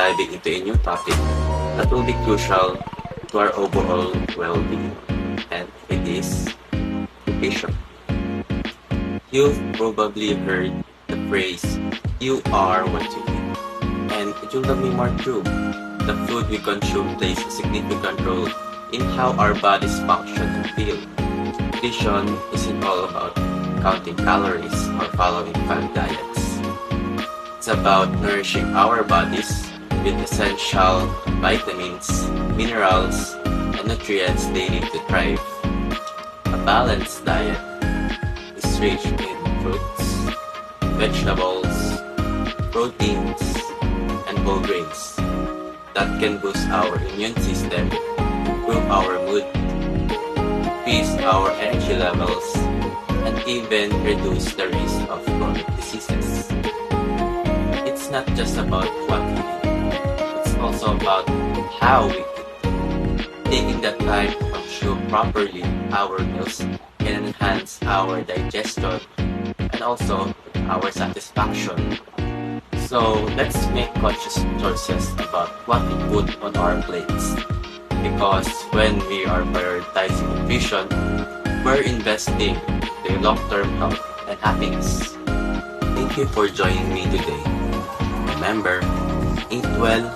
diving into a new topic that will be crucial to our overall well-being, and it is nutrition. You've probably heard the phrase, you are what you eat, and it will not be more true. The food we consume plays a significant role in how our bodies function and feel. Nutrition isn't all about counting calories or following fad diets. It's about nourishing our bodies with essential vitamins, minerals, and nutrients they need to thrive. A balanced diet is rich in fruits, vegetables, proteins, and whole grains that can boost our immune system, improve our mood, increase our energy levels, and even reduce the risk of chronic diseases. It's not just about what we eat, it's also about how we eat. Taking the time to consume properly our meals can enhance our digestion and also our satisfaction. So let's make conscious choices about what we put on our plates. Because when we are prioritizing nutrition, we're investing in long-term health and happiness. Thank you for joining me today. Remember, eat well,